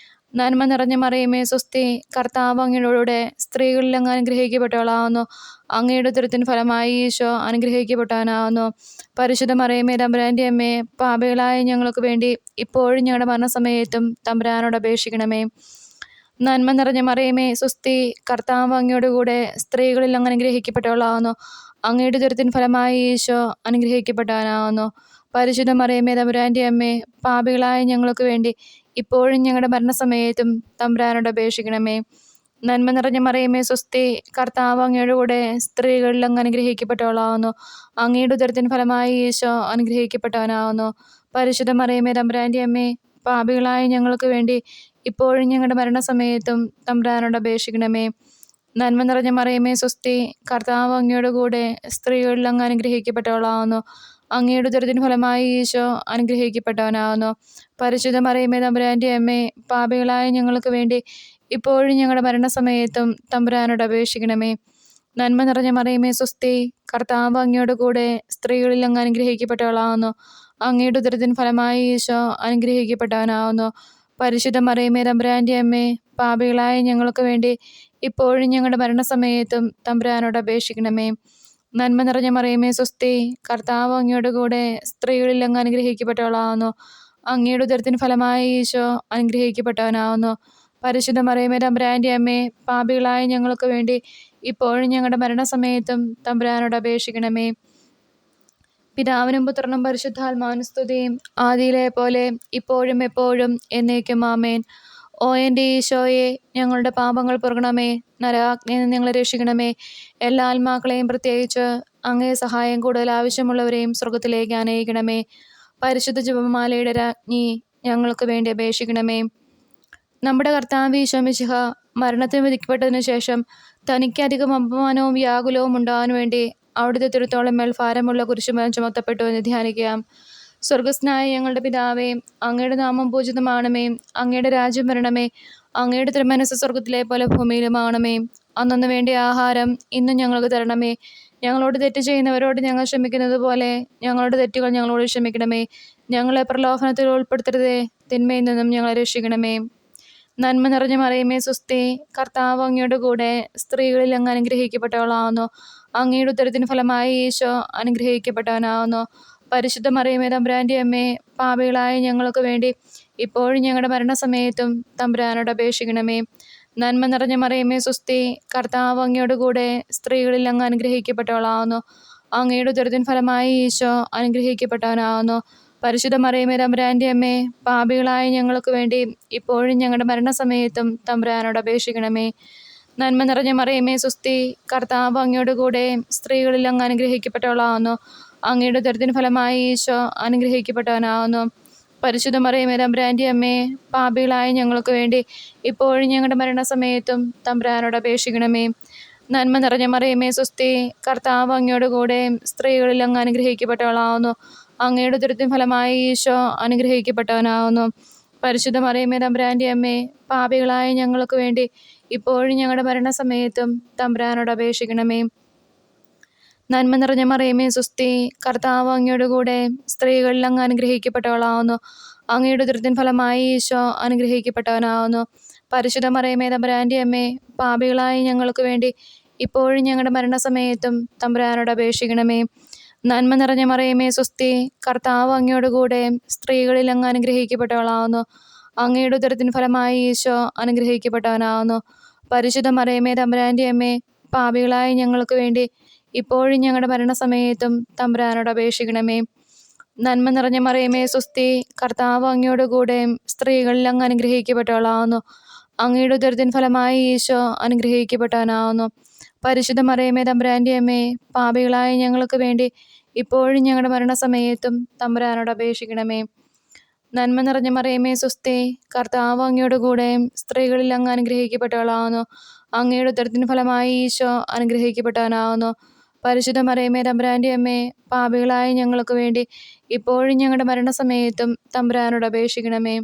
നന്മ നിറഞ്ഞ മറിയമേ സ്വസ്തി, കർത്താവ് അങ്ങയോടുകൂടെ സ്ത്രീകളിൽ അങ്ങ് അനുഗ്രഹിക്കപ്പെട്ടവളാവുന്നു. അങ്ങയുടെ ഉദരത്തിന് ഫലമായി ഈശോ അനുഗ്രഹിക്കപ്പെട്ടവനാവുന്നു. പരിശുദ്ധ മറിയമേ തമ്പുരാൻ്റെ അമ്മേ, പാപികളായ ഞങ്ങൾക്ക് വേണ്ടി ഇപ്പോഴും ഞങ്ങളുടെ മരണസമയത്തും തമ്പുരാനോട് അപേക്ഷിക്കണമേ. നന്മ നിറഞ്ഞ മറിയമേ സ്വസ്തി, കർത്താവ് അങ്ങയോട് കൂടെ സ്ത്രീകളിൽ അങ്ങ് അനുഗ്രഹിക്കപ്പെട്ടവളാവുന്നു. അങ്ങയുടെ ഉദരത്തിന് ഫലമായി ഈശോ അനുഗ്രഹിക്കപ്പെട്ടവനാവുന്നു. പരിശുദ്ധ മറിയമേ തമ്പുരാൻ്റെ അമ്മേ, പാപികളായ ഞങ്ങൾക്ക് വേണ്ടി ഇപ്പോഴും ഞങ്ങളുടെ മരണസമയത്തും തമ്പുരാനോട് അപേക്ഷിക്കണമേ. നന്മ നിറഞ്ഞ മറിയമേ സ്വസ്തി, കർത്താവ് അങ്ങയോട് കൂടെ സ്ത്രീകളിൽ അങ്ങ് അനുഗ്രഹിക്കപ്പെട്ടവളാവുന്നു. അങ്ങയുടെ ഉദരത്തിന് ഫലമായി ഈശോ അനുഗ്രഹിക്കപ്പെട്ടവനാവുന്നു. പരിശുദ്ധ മറിയമേ തമ്പുരാൻ്റെ അമ്മേ, പാപികളായ ഞങ്ങൾക്ക് വേണ്ടി ഇപ്പോഴും ഞങ്ങളുടെ മരണസമയത്തും തമ്പുരാനോട് അപേക്ഷിക്കണമേ. നന്മ നിറഞ്ഞ മറിയമേ സ്വസ്തി, കർത്താവ് അങ്ങയോട് കൂടെ സ്ത്രീകളിൽ അങ്ങ് അനുഗ്രഹിക്കപ്പെട്ടവളാവുന്നു. അങ്ങയുടെ ഉദരത്തിന് ഫലമായി ഈശോ അനുഗ്രഹിക്കപ്പെട്ടവനാവുന്നു. പരിശുദ്ധ മറിയമേ തമ്പുരാൻ്റെ അമ്മേ, പാപികളായ ഞങ്ങൾക്ക് വേണ്ടി ഇപ്പോഴും ഞങ്ങളുടെ മരണസമയത്തും തമ്പുരാനോട് അപേക്ഷിക്കണമേ. നന്മ നിറഞ്ഞ മറിയമേ സ്വസ്തി, കർത്താവ് അങ്ങയോട് കൂടെ സ്ത്രീകളിൽ അങ്ങ് അനുഗ്രഹിക്കപ്പെട്ടവളാവുന്നു. അങ്ങയുടെ ഉദരത്തിന് ഫലമായി ഈശോ അനുഗ്രഹിക്കപ്പെട്ടവനാവുന്നു. പരിശുദ്ധ മറിയമേ തമ്പുരാൻ്റെ അമ്മേ, പാപികളായ ഞങ്ങൾക്ക് വേണ്ടി ഇപ്പോഴും ഞങ്ങളുടെ മരണസമയത്തും തമ്പുരാനോട് അപേക്ഷിക്കണമേ. നന്മ നിറഞ്ഞ മറിയമേ സ്വസ്തി, കർത്താവ് അങ്ങയോട് കൂടെ സ്ത്രീകളിൽ അങ്ങ് അനുഗ്രഹിക്കപ്പെട്ടവളാവുന്നു. അങ്ങയുടെ ഉദരത്തിന് ഫലമായി ഈശോ അനുഗ്രഹിക്കപ്പെട്ടവനാവുന്നു. പരിശുദ്ധ മറിയമേ തമ്പുരാൻ്റെ അമ്മേ, പാപികളായ ഞങ്ങൾക്ക് വേണ്ടി ഇപ്പോഴും ഞങ്ങളുടെ മരണസമയത്തും തമ്പുരാനോട് അപേക്ഷിക്കണമേ. പിതാവിനും പുത്രനും പരിശുദ്ധാത്മാവിനും സ്തുതിയും, ആദിയിലെ പോലെ ഇപ്പോഴും എപ്പോഴും എന്നേക്കും ആമേൻ. ഓ എൻ്റെ ഈശോയെ, ഞങ്ങളുടെ പാപങ്ങൾ പൊറുക്കണമേ. നരകാഗ്നിയിൽ നിന്ന് ഞങ്ങളെ രക്ഷിക്കണമേ. എല്ലാ ആത്മാക്കളെയും, പ്രത്യേകിച്ച് അങ്ങേ സഹായം കൂടുതൽ ആവശ്യമുള്ളവരെയും സ്വർഗത്തിലേക്ക് അനയിക്കണമേ. പരിശുദ്ധ ജപമാലയുടെ രാജ്ഞി, ഞങ്ങൾക്ക് വേണ്ടി അപേക്ഷിക്കണമേ. നമ്മുടെ കർത്താവ് ഈശോ മിശിഹ മരണത്തിന് വിധിക്കപ്പെട്ടതിനു ശേഷം തനിക്ക് അധികം അപമാനവും വ്യാകുലവും ഉണ്ടാകാൻ വേണ്ടി അവിടുത്തെ തിരുത്തോളം മേൽ ഭാരമുള്ള കുരിശുമരം ചുമത്തപ്പെട്ടു എന്ന് ധ്യാനിക്കാം. സ്വർഗസ്നായ ഞങ്ങളുടെ പിതാവേ, അങ്ങയുടെ നാമം പൂജിതമാകണമേ. അങ്ങയുടെ രാജ്യം വരണമേ. അങ്ങയുടെ തിരുമനസ്സ് സ്വർഗത്തിലെ പോലെ ഭൂമിയിലുമാകണമേ. അന്നന്ന് വേണ്ട ആഹാരം ഇന്നും ഞങ്ങൾക്ക് തരണമേ. ഞങ്ങളോട് തെറ്റ് ചെയ്യുന്നവരോട് ഞങ്ങൾ ക്ഷമിക്കുന്നത് പോലെ ഞങ്ങളുടെ തെറ്റുകൾ ഞങ്ങളോട് ക്ഷമിക്കണമേ. ഞങ്ങളെ പ്രലോഭനത്തിൽ ഉൾപ്പെടുത്തരുതേ, തിന്മയിൽ നിന്നും ഞങ്ങളെ രക്ഷിക്കണമേ. നന്മ നിറഞ്ഞ മറിയമേ സ്വസ്തി, കർത്താവ് അങ്ങയോട് കൂടെ സ്ത്രീകളിൽ അങ്ങ് അനുഗ്രഹിക്കപ്പെട്ടവളാവുന്നു. അങ്ങയുടെ ഉദരത്തിന് ഫലമായി ഈശോ അനുഗ്രഹിക്കപ്പെട്ടവനാവുന്നു. പരിശുദ്ധ മറിയമേ തമ്പുരാൻ്റെ അമ്മേ, പാപികളായ ഞങ്ങൾക്ക് വേണ്ടി ഇപ്പോഴും ഞങ്ങളുടെ മരണസമയത്തും തമ്പുരാനോട് അപേക്ഷിക്കണമേ. നന്മ നിറഞ്ഞ മറിയമേ സ്വസ്തി, കർത്താവ് അങ്ങയോട് കൂടെ സ്ത്രീകളിൽ അങ്ങ് അനുഗ്രഹിക്കപ്പെട്ടവളാവുന്നു. അങ്ങയുടെ ഉദരത്തിന് ഫലമായി ഈശോ അനുഗ്രഹിക്കപ്പെട്ടവനാവുന്നു. പരിശുദ്ധ മറിയമേ തമ്പുരാൻ്റെ അമ്മേ, പാപികളായ ഞങ്ങൾക്ക് വേണ്ടി ഇപ്പോഴും ഞങ്ങളുടെ മരണസമയത്തും തമ്പുരാനോട് അപേക്ഷിക്കണമേ. നന്മ നിറഞ്ഞ മറിയമേ സ്വസ്തി, കർത്താവ് അങ്ങയോട് കൂടെ സ്ത്രീകളിൽ അങ്ങ് അനുഗ്രഹിക്കപ്പെട്ടവളാവുന്നു. അങ്ങയുടെ ഉദരത്തിന് ഫലമായി ഈശോ അനുഗ്രഹിക്കപ്പെട്ടവനാവുന്നു. പരിശുദ്ധ മറിയമേ തമ്പുരാൻ്റെ അമ്മേ, പാപികളായ ഞങ്ങൾക്ക് വേണ്ടി ഇപ്പോഴും ഞങ്ങളുടെ മരണസമയത്തും തമ്പുരാനോട് അപേക്ഷിക്കണമേ. നന്മ നിറഞ്ഞ മറിയമേ സ്വസ്തി, കർത്താവ് അങ്ങയോട് കൂടെ സ്ത്രീകളിൽ അങ്ങ് അനുഗ്രഹിക്കപ്പെട്ടവളാവുന്നു. അങ്ങയുടെ ഉദരത്തിൻ ഫലമായി ഈശോ അനുഗ്രഹിക്കപ്പെട്ടവനാവുന്നു. പരിശുദ്ധ മറിയമേ തമ്പുരാൻ്റെ അമ്മേ, പാപികളായ ഞങ്ങൾക്ക് വേണ്ടി ഇപ്പോഴും ഞങ്ങളുടെ മരണസമയത്തും തമ്പുരാനോട് അപേക്ഷിക്കണമേ. നന്മ നിറഞ്ഞ മറിയമേ സ്വസ്തി, കർത്താവ് അങ്ങയോട് കൂടെ സ്ത്രീകളിൽ അങ്ങ് അനുഗ്രഹിക്കപ്പെട്ടവളാവുന്നു. അങ്ങയുടെ ഉദരത്തിൻ ഫലമായി ഈശോ അനുഗ്രഹിക്കപ്പെട്ടവനാവുന്നു. പരിശുദ്ധ മറിയമേ തമ്പുരാൻ്റെ അമ്മേ, പാപികളായ ഞങ്ങൾക്ക് വേണ്ടി ഇപ്പോഴും ഞങ്ങളുടെ മരണസമയത്തും തമ്പുരാനോട് അപേക്ഷിക്കണമേ. നന്മ നിറഞ്ഞ മറിയമേ സ്വസ്തി, കർത്താവ് അങ്ങയോട് കൂടെ സ്ത്രീകളിൽ അങ്ങ് അനുഗ്രഹിക്കപ്പെട്ടവളാവുന്നു. അങ്ങയുടെ ഉദരത്തിൻ ഫലമായി ഈശോ അനുഗ്രഹിക്കപ്പെട്ടവനാവുന്നു. പരിശുദ്ധ മറിയമേ തമ്പുരാൻ്റെ അമ്മേ, പാപികളായ ഞങ്ങൾക്ക് വേണ്ടി ഇപ്പോഴും ഞങ്ങളുടെ മരണസമയത്തും തമ്പുരാനോട് അപേക്ഷിക്കണമേ. നന്മ നിറഞ്ഞ മറിയമേ സ്വസ്തി, കർത്താവ് അങ്ങയോട് കൂടെ സ്ത്രീകളിൽ അങ്ങ് അനുഗ്രഹിക്കപ്പെട്ടവളാവുന്നു. അങ്ങയുടെ ഉദരത്തിൻ ഫലമായി ഈശോ അനുഗ്രഹിക്കപ്പെട്ടവനാവുന്നു. പരിശുദ്ധ മറിയമേ തമ്പുരാൻ്റെ അമ്മേ, പാപികളായ ഞങ്ങൾക്ക് വേണ്ടി ഇപ്പോഴും ഞങ്ങളുടെ മരണസമയത്തും തമ്പുരാനോട് അപേക്ഷിക്കണമേ. നന്മ നിറഞ്ഞ മറിയമേ സ്വസ്തി, കർത്താവ് അങ്ങയോട് കൂടെ സ്ത്രീകളിൽ അങ്ങ് അനുഗ്രഹിക്കപ്പെട്ടവളാവുന്നു. അങ്ങയുടെ ഉദരത്തിൻ ഫലമായി ഈശോ അനുഗ്രഹിക്കപ്പെട്ടവനാവുന്നു. പരിശുദ്ധ മറിയമേ തമ്പുരാൻ്റെ അമ്മേ, പാപികളായ ഞങ്ങൾക്ക് വേണ്ടി ഇപ്പോഴും ഞങ്ങളുടെ മരണസമയത്തും തമ്പുരാനോട് അപേക്ഷിക്കണമേ.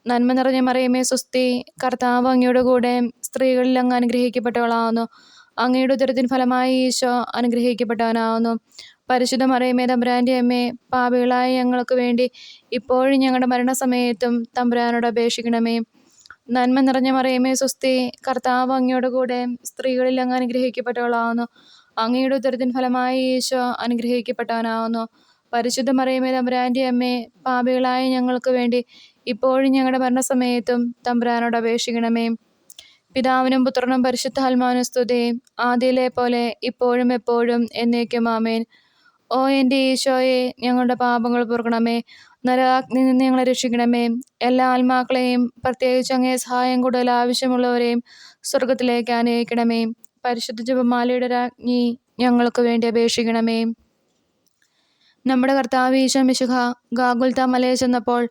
നന്മ നിറഞ്ഞ മറിയമേ സ്വസ്തി, കർത്താവ് അങ്ങയോട് കൂടെ സ്ത്രീകളിൽ അങ്ങ് അനുഗ്രഹിക്കപ്പെട്ടവളാവുന്നു. അങ്ങയുടെ ഉദരത്തിൻ ഫലമായി ഈശോ അനുഗ്രഹിക്കപ്പെട്ടവനാവുന്നു. പരിശുദ്ധ മറിയമേ തമ്പുരാൻ്റെ അമ്മേ, പാപികളായ ഞങ്ങൾക്ക് വേണ്ടി ഇപ്പോഴും ഞങ്ങളുടെ മരണസമയത്തും തമ്പുരാനോട് അപേക്ഷിക്കണമേ. നന്മ നിറഞ്ഞ മറിയമേ സ്വസ്തി, കർത്താവ് അങ്ങയോട് കൂടെ സ്ത്രീകളിൽ അങ്ങ് അനുഗ്രഹിക്കപ്പെട്ടവളാവുന്നു. അങ്ങയുടെ ഉദരത്തിൻ ഫലമായി ഈശോ അനുഗ്രഹിക്കപ്പെട്ടവനാവുന്നു. പരിശുദ്ധ മറിയമേ തമ്പുരാൻ്റെ അമ്മേ, പാപികളായ ഞങ്ങൾക്ക് വേണ്ടി ഇപ്പോഴും ഞങ്ങളുടെ മരണസമയത്തും തമ്പുരാനോട് അപേക്ഷിക്കണമേ. പിതാവിനും പുത്രനും പരിശുദ്ധാത്മാവിനും സ്തുതി, ആദിയിലെ പോലെ ഇപ്പോഴും എപ്പോഴും എന്നേക്കും ആമേൻ. ഓ എൻ്റെ ഈശോയെ, ഞങ്ങളുടെ പാപങ്ങൾ പൊറുക്കണമേ. നരകാഗ്നിയിൽ നിന്ന് ഞങ്ങളെ രക്ഷിക്കണമേ. എല്ലാ ആത്മാക്കളെയും, പ്രത്യേകിച്ച് അങ്ങേ സഹായം കൂടുതൽ ആവശ്യമുള്ളവരെയും സ്വർഗത്തിലേക്ക് ആനയിക്കണമേ. പരിശുദ്ധ ജപമാലയുടെ രാജ്ഞി, ഞങ്ങൾക്ക് വേണ്ടി അപേക്ഷിക്കണമേ. നമ്മുടെ കർത്താവ് ഈശോ മിശിഹ ഗാഗുൽത്ത മലയിൽ ചെന്നപ്പോൾ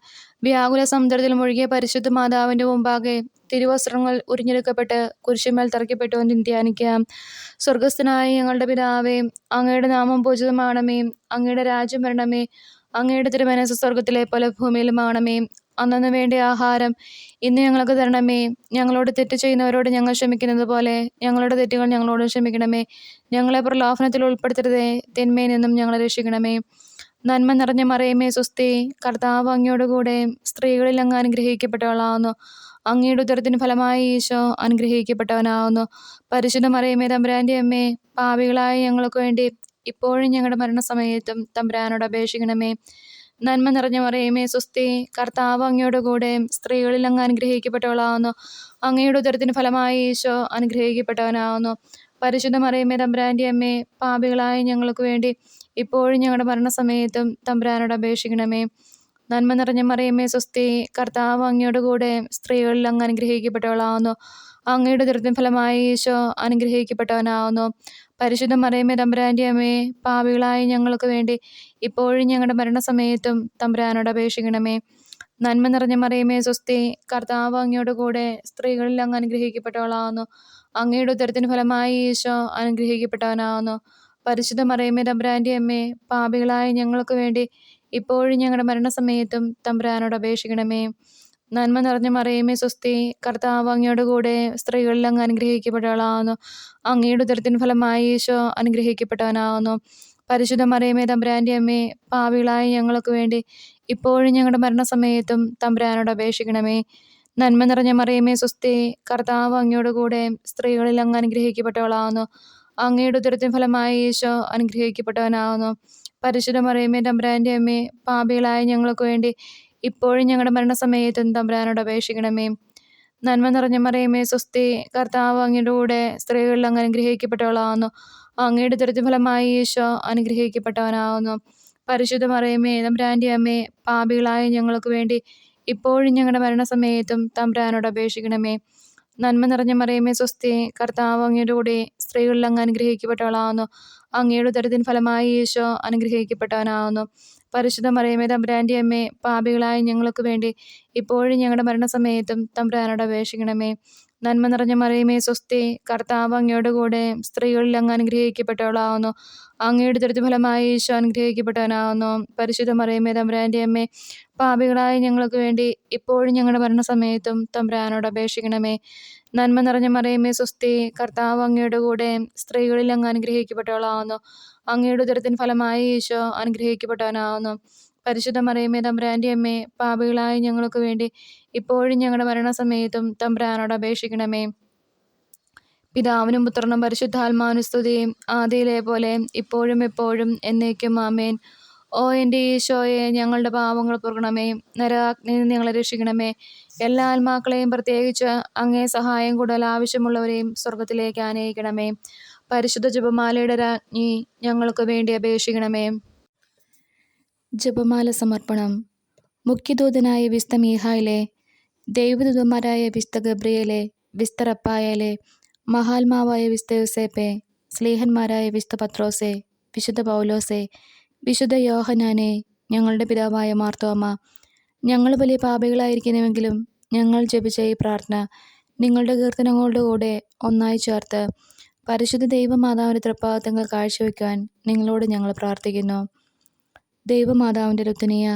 വ്യാകുല സമുദ്രത്തിൽ മുഴുകിയ പരിശുദ്ധ മാതാവിൻ്റെ മുമ്പാകെ തിരുവസ്ത്രങ്ങൾ ഉരിഞ്ഞെടുക്കപ്പെട്ട് കുരിശുമേൽ തറയ്ക്കപ്പെട്ടു എന്ന് ധ്യാനിക്കാം. സ്വർഗസ്ഥനായ ഞങ്ങളുടെ പിതാവേ, അങ്ങയുടെ നാമം പൂജിതമാണമേ. അങ്ങയുടെ രാജ്യം വരണമേ. അങ്ങയുടെ തിരുമനസ്സ് സ്വർഗത്തിലെ പോലെ ഭൂമിയിലുമാണമേ. അന്നു വേണ്ട ആഹാരം ഇന്ന് ഞങ്ങൾക്ക് തരണമേ. ഞങ്ങളോട് തെറ്റ് ചെയ്യുന്നവരോട് ഞങ്ങൾ ക്ഷമിക്കുന്നത് പോലെ ഞങ്ങളുടെ തെറ്റുകൾ ഞങ്ങളോട് ക്ഷമിക്കണമേ. ഞങ്ങളെ പ്രലോഭനത്തിൽ ഉൾപ്പെടുത്തരുതേ, തിന്മയിൽ നിന്നും ഞങ്ങളെ രക്ഷിക്കണമേ. നന്മ നിറഞ്ഞ മറിയമേ സ്വസ്തി, കർത്താവ് അങ്ങയോട് കൂടെ സ്ത്രീകളിൽ അങ്ങ് അനുഗ്രഹിക്കപ്പെട്ടവളാവുന്നു. അങ്ങയുടെ ഉദരത്തിന് ഫലമായി ഈശോ അനുഗ്രഹിക്കപ്പെട്ടവനാവുന്നു. പരിശുദ്ധ മറിയമേ തമ്പുരാൻ്റെ അമ്മേ, പാപികളായ ഞങ്ങൾക്ക് വേണ്ടി ഇപ്പോഴും ഞങ്ങളുടെ മരണസമയത്തും തമ്പുരാനോട് അപേക്ഷിക്കണമേ. നന്മ നിറഞ്ഞ മറിയമേ സ്വസ്തി, കർത്താവ് അങ്ങയോട് കൂടെ സ്ത്രീകളിൽ അങ്ങ് അനുഗ്രഹിക്കപ്പെട്ടവളാവുന്നു. അങ്ങയുടെ ഉദരത്തിന് ഫലമായി ഈശോ അനുഗ്രഹിക്കപ്പെട്ടവനാവുന്നു. പരിശുദ്ധ മറിയമേ തമ്പുരാൻ്റെ അമ്മേ, പാപികളായ ഞങ്ങൾക്ക് വേണ്ടി ഇപ്പോഴും ഞങ്ങളുടെ മരണസമയത്തും തമ്പുരാനോട് അപേക്ഷിക്കണമേ. നന്മ നിറഞ്ഞ മറിയമേ സ്വസ്തി, കർത്താവ് അങ്ങയോട് കൂടെ സ്ത്രീകളിൽ അങ്ങ് അനുഗ്രഹിക്കപ്പെട്ടവളാവുന്നു. അങ്ങയുടെ ഉദരത്തിൻ ഫലമായി ഈശോ അനുഗ്രഹിക്കപ്പെട്ടവനാവുന്നു. പരിശുദ്ധ മറിയമേ തമ്പുരാൻ്റെ അമ്മേ, പാപികളായ ഞങ്ങൾക്ക് വേണ്ടി ഇപ്പോഴും ഞങ്ങളുടെ മരണസമയത്തും തമ്പുരാനോട് അപേക്ഷിക്കണമേ. നന്മ നിറഞ്ഞ മറിയമേ സ്വസ്തി, കർത്താവ് അങ്ങയോട് കൂടെ സ്ത്രീകളിൽ അങ്ങ് അനുഗ്രഹിക്കപ്പെട്ടവളാവുന്നു. അങ്ങയുടെ ഉദരത്തിന് ഫലമായി ഈശോ അനുഗ്രഹിക്കപ്പെട്ടവനാവുന്നു. പരിശുദ്ധ മറിയമേ തമ്പുരാൻ്റെ അമ്മേ, പാപികളായ ഞങ്ങൾക്ക് വേണ്ടി ഇപ്പോഴും ഞങ്ങളുടെ മരണസമയത്തും തമ്പുരാനോട് അപേക്ഷിക്കണമേ. നന്മ നിറഞ്ഞ മറിയമേ സ്വസ്തി, കർത്താവ് അങ്ങയോട് കൂടെ സ്ത്രീകളിൽ അങ്ങ് അനുഗ്രഹിക്കപ്പെട്ടവളാവുന്നു. അങ്ങയുടെ ഉദരത്തിന് ഫലമായി ഈശോ അനുഗ്രഹിക്കപ്പെട്ടവനാവുന്നു. പരിശുദ്ധ മറിയമേ തമ്പുരാൻ്റെ അമ്മേ, പാപികളായ ഞങ്ങൾക്ക് വേണ്ടി ഇപ്പോഴും ഞങ്ങളുടെ മരണസമയത്തും തമ്പുരാനോട് അപേക്ഷിക്കണമേ. നന്മ നിറഞ്ഞ മറിയമേ സ്വസ്തി, കർത്താവ് അങ്ങയോട് കൂടെ സ്ത്രീകളിൽ അങ്ങ് അനുഗ്രഹിക്കപ്പെട്ടവളാവുന്നു. അങ്ങയുടെ ഉദരത്തിൻ ഫലമായി ഈശോ അനുഗ്രഹിക്കപ്പെട്ടവനാവുന്നു. പരിശുദ്ധ മറിയമേ തമ്പുരാൻ്റെ അമ്മേ, പാപികളായ ഞങ്ങൾക്ക് വേണ്ടി ഇപ്പോഴും ഞങ്ങളുടെ മരണസമയത്തും തമ്പുരാനോട് അപേക്ഷിക്കണമേ. നന്മ നിറഞ്ഞ മറിയമേ സ്വസ്തി, കർത്താവ് അങ്ങയുടെ കൂടെ സ്ത്രീകളിൽ അങ്ങ് അനുഗ്രഹിക്കപ്പെട്ടവളാവുന്നു. അങ്ങയുടെ ഉദരത്തിൻ ഫലമായി ഈശോ അനുഗ്രഹിക്കപ്പെട്ടവനാവുന്നു. പരിശുദ്ധ മറിയമേ തമ്പുരാൻ്റെ അമ്മേ, പാപികളായ ഞങ്ങൾക്ക് വേണ്ടി ഇപ്പോഴും ഞങ്ങളുടെ മരണസമയത്തും തമ്പുരാനോട് അപേക്ഷിക്കണമേ. നന്മ നിറഞ്ഞ മറിയമേ സ്വസ്തി, കർത്താവ് അങ്ങയുടെ കൂടെ സ്ത്രീകളിൽ അങ്ങ് അനുഗ്രഹിക്കപ്പെട്ടവളാവുന്നു. അങ്ങയുടെ ഉദരത്തിൻ ഫലമായി ഈശോ അനുഗ്രഹിക്കപ്പെട്ടവനാവുന്നു. പരിശുദ്ധ മറിയമേ തമ്പുരാൻ്റെ അമ്മേ, പാപികളായ ഞങ്ങൾക്ക് വേണ്ടി ഇപ്പോഴും ഞങ്ങളുടെ മരണസമയത്തും തമ്പുരാനോട് അപേക്ഷിക്കണമേ. നന്മ നിറഞ്ഞ മറിയമേ സ്വസ്തി, കർത്താവ് അങ്ങയോട് കൂടെ സ്ത്രീകളിൽ അങ്ങ് അനുഗ്രഹിക്കപ്പെട്ടവളാവുന്നു. അങ്ങയുടെ ദുരിതഫലമായി ഈശോ അനുഗ്രഹിക്കപ്പെട്ടവനാവുന്നു. പരിശുദ്ധ മറിയമേ തമ്പുരാൻ്റെ അമ്മേ, പാപികളായ ഞങ്ങൾക്ക് വേണ്ടി ഇപ്പോഴും ഞങ്ങളുടെ മരണസമയത്തും തമ്പുരാനോട് അപേക്ഷിക്കണമേ. നന്മ നിറഞ്ഞ മറിയമേ സ്വസ്തി, കർത്താവ് അങ്ങയുടെ കൂടെ സ്ത്രീകളിൽ അങ്ങ് അനുഗ്രഹിക്കപ്പെട്ടവളാവുന്നു. അങ്ങയുടെ ഉദരത്തിൻ ഫലമായി ഈശോ അനുഗ്രഹിക്കപ്പെട്ടവനാവുന്നു. പരിശുദ്ധ മറിയമേ തമ്പുരാൻ്റെ അമ്മേ, പാപികളായ ഞങ്ങൾക്ക് വേണ്ടി ഇപ്പോഴും ഞങ്ങളുടെ മരണസമയത്തും തമ്പുരാനോട് അപേക്ഷിക്കണമേ. പിതാവിനും പുത്രനും പരിശുദ്ധാത്മാവിനും സ്തുതി, ആദിയിലെ പോലെ ഇപ്പോഴും എപ്പോഴും എന്നേക്കും ആമേൻ. ഓ എൻ്റെ ഈശോയെ, ഞങ്ങളുടെ പാവങ്ങൾ പൊറുക്കണമേ, നരകാഗ്നിയിൽ നിന്ന് ഞങ്ങളെ രക്ഷിക്കണമേ. എല്ലാ ആത്മാക്കളെയും, പ്രത്യേകിച്ച് അങ്ങേ സഹായം കൂടുതൽ ആവശ്യമുള്ളവരെയും സ്വർഗത്തിലേക്ക് ആനയിക്കണമേ. പരിശുദ്ധ ജപമാലയുടെ രാജ്ഞി, ഞങ്ങൾക്ക് വേണ്ടി അപേക്ഷിക്കണമേ. ജപമാല സമർപ്പണം. മുഖ്യദൂതനായ വിസ്ത മീഹായിലെ, ദൈവദൂതന്മാരായ വിസ്ത ഗബ്രിയേലെ, വിസ്ത റപ്പായേലെ, മഹാത്മാവായ വിസ്ത യോസേപ്പെ, സ്ലീഹന്മാരായ വിസ്ത പത്രോസെ, വിശുദ്ധ പൗലോസെ, വിശുദ്ധ യോഹന്നാനെ, ഞങ്ങളുടെ പിതാവായ മാർത്തോമ, ഞങ്ങൾ വലിയ പാപികളായിരിക്കുന്നുവെങ്കിലും ഞങ്ങൾ ജപിച്ച ഈ പ്രാർത്ഥന നിങ്ങളുടെ കീർത്തനങ്ങളുടെ കൂടെ ഒന്നായി ചേർത്ത് പരിശുദ്ധ ദൈവമാതാവിൻ്റെ തൃപ്പാദങ്ങൾ കാഴ്ചവെക്കാൻ നിങ്ങളോട് ഞങ്ങൾ പ്രാർത്ഥിക്കുന്നു. ദൈവമാതാവിൻ്റെ ലുത്തനിയ.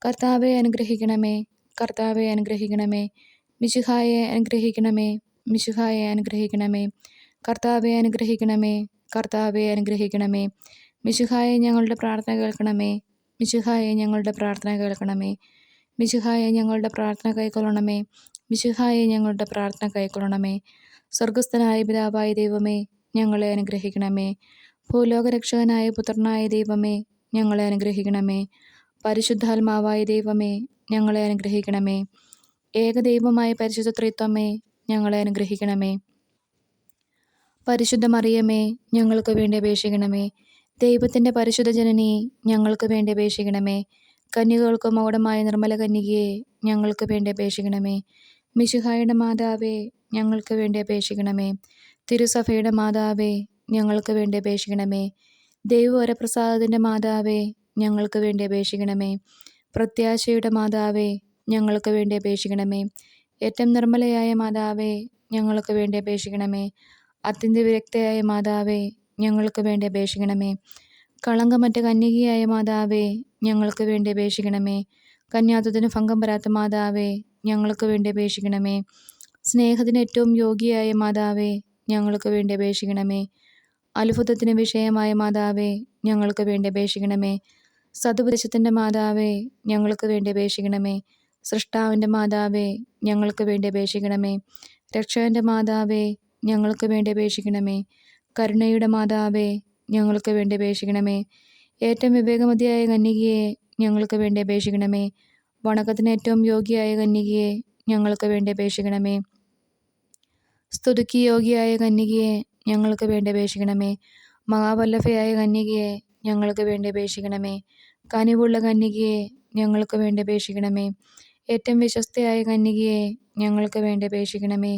കർത്താവെ അനുഗ്രഹിക്കണമേ, കർത്താവെ അനുഗ്രഹിക്കണമേ. മിശിഹായെ അനുഗ്രഹിക്കണമേ, മിശിഹായെ അനുഗ്രഹിക്കണമേ. കർത്താവെ അനുഗ്രഹിക്കണമേ, കർത്താവെ അനുഗ്രഹിക്കണമേ. മിശിഹായെ ഞങ്ങളുടെ പ്രാർത്ഥന കേൾക്കണമേ, മിശിഹായെ ഞങ്ങളുടെ പ്രാർത്ഥന കേൾക്കണമേ. മിശിഹായെ ഞങ്ങളുടെ പ്രാർത്ഥന കൈക്കൊള്ളണമേ, മിശിഹായെ ഞങ്ങളുടെ പ്രാർത്ഥന കൈക്കൊള്ളണമേ. സ്വർഗസ്ഥനായ പിതാവായ ദൈവമേ, ഞങ്ങളെ അനുഗ്രഹിക്കണമേ. ഭൂലോകരക്ഷകനായ പുത്രനായ ദൈവമേ, ഞങ്ങളെ അനുഗ്രഹിക്കണമേ. പരിശുദ്ധാത്മാവായ ദൈവമേ, ഞങ്ങളെ അനുഗ്രഹിക്കണമേ. ഏകദൈവമായ പരിശുദ്ധ ത്രിത്വമേ, ഞങ്ങളെ അനുഗ്രഹിക്കണമേ. പരിശുദ്ധ മറിയമേ, ഞങ്ങൾക്ക് വേണ്ടി അപേക്ഷിക്കണമേ. ദൈവത്തിൻ്റെ പരിശുദ്ധ ജനനി, ഞങ്ങൾക്ക് വേണ്ടി അപേക്ഷിക്കണമേ. കന്യകൾക്ക് മകുടമായ നിർമ്മല കന്യകയെ, ഞങ്ങൾക്ക് വേണ്ടി അപേക്ഷിക്കണമേ. മിശിഹായുടെ മാതാവേ, ഞങ്ങൾക്ക് വേണ്ടി അപേക്ഷിക്കണമേ. തിരുസഭയുടെ മാതാവേ, ഞങ്ങൾക്ക് വേണ്ടി അപേക്ഷിക്കണമേ. ദൈവവരപ്രസാദത്തിൻ്റെ മാതാവേ, ഞങ്ങൾക്ക് വേണ്ടി അപേക്ഷിക്കണമേ. പ്രത്യാശയുടെ മാതാവേ, ഞങ്ങൾക്ക് വേണ്ടി അപേക്ഷിക്കണമേ. ഏറ്റവും നിർമ്മലയായ മാതാവേ, ഞങ്ങൾക്ക് വേണ്ടി അപേക്ഷിക്കണമേ. അത്യന്ത വിരക്തയായ മാതാവേ, ഞങ്ങൾക്ക് വേണ്ടി അപേക്ഷിക്കണമേ. കളങ്കമറ്റ കന്യകയായ മാതാവേ, ഞങ്ങൾക്ക് വേണ്ടി അപേക്ഷിക്കണമേ. കന്യാത്വത്തിന് ഭംഗം വരാത്ത മാതാവേ, ഞങ്ങൾക്ക് വേണ്ടി അപേക്ഷിക്കണമേ. സ്നേഹത്തിന് ഏറ്റവും യോഗ്യയായ മാതാവേ, ഞങ്ങൾക്ക് വേണ്ടി അപേക്ഷിക്കണമേ. അത്ഭുതത്തിന് വിഷയമായ മാതാവേ, ഞങ്ങൾക്ക് വേണ്ടി അപേക്ഷിക്കണമേ. സതുപദേശത്തിൻ്റെ മാതാവേ, ഞങ്ങൾക്ക് വേണ്ടി അപേക്ഷിക്കണമേ. സൃഷ്ടാവിൻ്റെ മാതാവേ, ഞങ്ങൾക്ക് വേണ്ടി അപേക്ഷിക്കണമേ. രക്ഷകൻ്റെ മാതാവേ, ഞങ്ങൾക്ക് വേണ്ടി അപേക്ഷിക്കണമേ. കരുണയുടെ മാതാവേ, ഞങ്ങൾക്ക് വേണ്ടി അപേക്ഷിക്കണമേ. ഏറ്റവും വിവേകമതിയായ കന്യകയെ, ഞങ്ങൾക്ക് വേണ്ടി അപേക്ഷിക്കണമേ. വണക്കത്തിന് ഏറ്റവും യോഗ്യയായ കന്യകയെ, ഞങ്ങൾക്ക് വേണ്ടി അപേക്ഷിക്കണമേ. സ്തുതിക്ക് യോഗ്യയായ കന്യകയെ, ഞങ്ങൾക്ക് വേണ്ടി അപേക്ഷിക്കണമേ. മഹാവല്ലഭയായ കന്യകയെ, ഞങ്ങൾക്ക് വേണ്ടി അപേക്ഷിക്കണമേ. കനിവുള്ള കന്യകയെ, ഞങ്ങൾക്ക് വേണ്ടി അപേക്ഷിക്കണമേ. ഏറ്റവും വിശ്വസ്തയായ കന്യകയെ, ഞങ്ങൾക്ക് വേണ്ടി അപേക്ഷിക്കണമേ.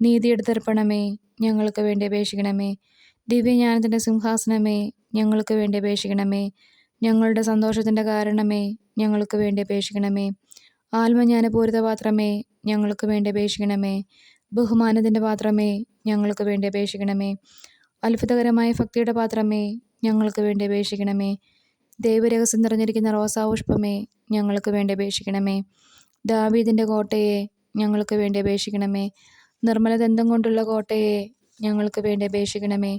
നീതിയുടെ ദർപ്പണമേ, ഞങ്ങൾക്ക് വേണ്ടി അപേക്ഷിക്കണമേ. ദിവ്യജ്ഞാനത്തിൻ്റെ സിംഹാസനമേ, ഞങ്ങൾക്ക് വേണ്ടി അപേക്ഷിക്കണമേ. ഞങ്ങളുടെ സന്തോഷത്തിൻ്റെ കാരണമേ, ഞങ്ങൾക്ക് വേണ്ടി അപേക്ഷിക്കണമേ. ആത്മജ്ഞാനപൂരിത പാത്രമേ, ഞങ്ങൾക്ക് വേണ്ടി അപേക്ഷിക്കണമേ. ബഹുമാനത്തിൻ്റെ പാത്രമേ, ഞങ്ങൾക്ക് വേണ്ടി അപേക്ഷിക്കണമേ. അത്ഭുതകരമായ ഭക്തിയുടെ പാത്രമേ, ഞങ്ങൾക്ക് വേണ്ടി അപേക്ഷിക്കണമേ. ദൈവരഹസ്യം നിറഞ്ഞിരിക്കുന്ന റോസാപുഷ്പമേ, ഞങ്ങൾക്ക് വേണ്ടി അപേക്ഷിക്കണമേ. ദാവീദിൻ്റെ കോട്ടയെ, ഞങ്ങൾക്ക് വേണ്ടി അപേക്ഷിക്കണമേ. നിർമ്മലദന്തം കൊണ്ടുള്ള കോട്ടയെ, ഞങ്ങൾക്ക് വേണ്ടി അപേക്ഷിക്കണമേ.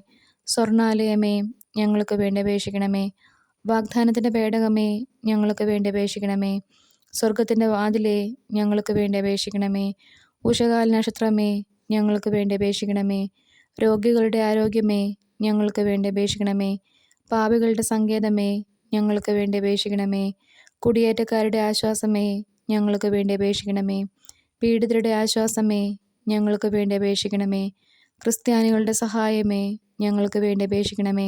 സ്വർണാലയമേ, ഞങ്ങൾക്ക് വേണ്ടി അപേക്ഷിക്കണമേ. വാഗ്ദാനത്തിൻ്റെ പേടകമേ, ഞങ്ങൾക്ക് വേണ്ടി അപേക്ഷിക്കണമേ. സ്വർഗത്തിൻ്റെ വാതിലേ, ഞങ്ങൾക്ക് വേണ്ടി അപേക്ഷിക്കണമേ. ഉഷകാല നക്ഷത്രമേ, ഞങ്ങൾക്ക് വേണ്ടി അപേക്ഷിക്കണമേ. രോഗികളുടെ ആരോഗ്യമേ, ഞങ്ങൾക്ക് വേണ്ടി അപേക്ഷിക്കണമേ. പാപികളുടെ സങ്കേതമേ, ഞങ്ങൾക്ക് വേണ്ടി അപേക്ഷിക്കണമേ. കുടിയേറ്റക്കാരുടെ ആശ്വാസമേ, ഞങ്ങൾക്ക് വേണ്ടി അപേക്ഷിക്കണമേ. പീഡിതരുടെ ആശ്വാസമേ, ഞങ്ങൾക്ക് വേണ്ടി അപേക്ഷിക്കണമേ. ക്രിസ്ത്യാനികളുടെ സഹായമേ, ഞങ്ങൾക്ക് വേണ്ടി അപേക്ഷിക്കണമേ.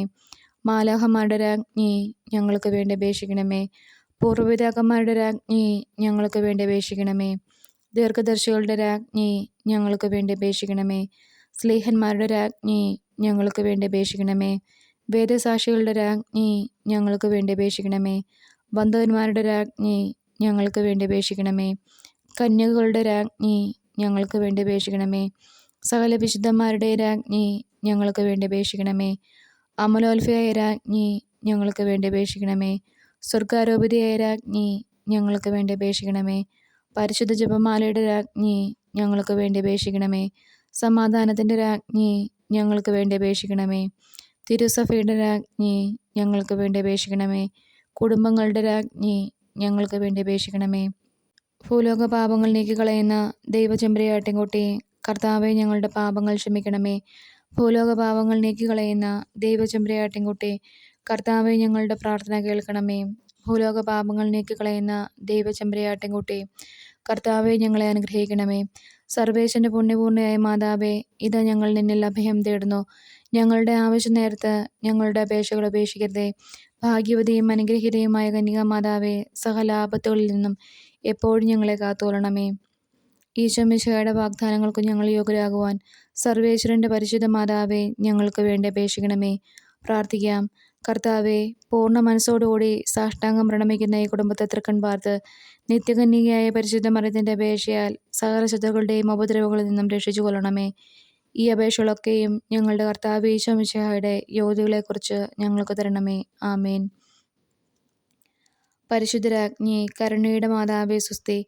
മാലാഖമാരുടെ രാജ്ഞി, ഞങ്ങൾക്ക് വേണ്ടി അപേക്ഷിക്കണമേ. പൂർവ്വപിതാക്കന്മാരുടെ രാജ്ഞി, ഞങ്ങൾക്ക് വേണ്ടി അപേക്ഷിക്കണമേ. ദീർഘദർശികളുടെ രാജ്ഞി, ഞങ്ങൾക്ക് വേണ്ടി അപേക്ഷിക്കണമേ. സ്ലീഹന്മാരുടെ രാജ്ഞി, ഞങ്ങൾക്ക് വേണ്ടി അപേക്ഷിക്കണമേ. വേദസാക്ഷികളുടെ രാജ്ഞി, ഞങ്ങൾക്ക് വേണ്ടി അപേക്ഷിക്കണമേ. ബന്ധവന്മാരുടെ രാജ്ഞി, ഞങ്ങൾക്ക് വേണ്ടി അപേക്ഷിക്കണമേ. കന്യകകളുടെ രാജ്ഞി, ഞങ്ങൾക്ക് വേണ്ടി അപേക്ഷിക്കണമേ. സകല വിശുദ്ധന്മാരുടെ രാജ്ഞി, ഞങ്ങൾക്ക് വേണ്ടി അപേക്ഷിക്കണമേ. അമലോത്ഭയായ രാജ്ഞി, ഞങ്ങൾക്ക് വേണ്ടി അപേക്ഷിക്കണമേ. സ്വർഗാരോപിതയായ രാജ്ഞി, ഞങ്ങൾക്ക് വേണ്ടി അപേക്ഷിക്കണമേ. പരിശുദ്ധ ജപമാലയുടെ രാജ്ഞി, ഞങ്ങൾക്ക് വേണ്ടി അപേക്ഷിക്കണമേ. സമാധാനത്തിൻ്റെ രാജ്ഞി, ഞങ്ങൾക്ക് വേണ്ടി അപേക്ഷിക്കണമേ. തിരുസഭയുടെ രാജ്ഞി, ഞങ്ങൾക്ക് വേണ്ടി അപേക്ഷിക്കണമേ. കുടുംബങ്ങളുടെ രാജ്ഞി, ഞങ്ങൾക്ക് വേണ്ടി അപേക്ഷിക്കണമേ. ഭൂലോക പാപങ്ങൾ നീക്കിക്കളയുന്ന ദൈവചെമ്പരിയാട്ടിൻകുട്ടി, കർത്താവെ ഞങ്ങളുടെ പാപങ്ങൾ ക്ഷമിക്കണമേ. ഭൂലോക പാപങ്ങൾ നീക്കിക്കളയുന്ന ദൈവചെമ്പരിയാട്ടിൻകുട്ടി, കർത്താവെ ഞങ്ങളുടെ പ്രാർത്ഥന കേൾക്കണമേ. ഭൂലോക പാപങ്ങൾ നീക്കിക്കളയുന്ന ദൈവചെമ്പരിയാട്ടിൻകുട്ടി, കർത്താവെ ഞങ്ങളെ അനുഗ്രഹിക്കണമേ. സർവേശ്വരൻ്റെ പുണ്യപൂർണ്ണയായ മാതാവേ, ഇതാ ഞങ്ങൾ നിന്നിൽ അഭയം തേടുന്നു. ഞങ്ങളുടെ ആവശ്യ നേരത്ത് ഞങ്ങളുടെ അപേക്ഷകൾ ഉപേക്ഷിക്കരുതേ. ഭാഗ്യവതിയും അനുഗ്രഹീതയുമായ കന്യകാമാതാവേ, സകല ആപത്തുകളിൽ നിന്നും എപ്പോഴും ഞങ്ങളെ കാത്തുകൊള്ളണമേ. ഈശോ മിശിഹായുടെ വാഗ്ദാനങ്ങൾക്ക് ഞങ്ങൾ യോഗ്യരാകുവാൻ സർവേശ്വരൻ്റെ പരിശുദ്ധ മാതാവേ, ഞങ്ങൾക്ക് വേണ്ടി അപേക്ഷിക്കണമേ. പ്രാർത്ഥിക്കാം. കർത്താവെ, പൂർണ്ണ മനസ്സോടുകൂടി സാഷ്ടാംഗം പ്രണമിക്കുന്ന ഈ കുടുംബത്തെ തൃക്കൺ പാർത്ത് നിത്യകന്യകയായ പരിശുദ്ധ മറിയത്തിൻ്റെ അപേക്ഷയാൽ സകല ശത്രുക്കളുടെയും ഉപദ്രവങ്ങളിൽ നിന്നും രക്ഷിച്ചു കൊള്ളണമേ. ഈ അപേക്ഷകളൊക്കെയും ഞങ്ങളുടെ കർത്താവ് ഈശോ മിശിഹായുടെ യോഗ്യതകളെക്കുറിച്ച് ഞങ്ങൾക്ക് തരണമേ. ആമേൻ. പരിശുദ്ധരാജ്ഞി, കരുണയുടെ മാതാവേ സ്വസ്തി.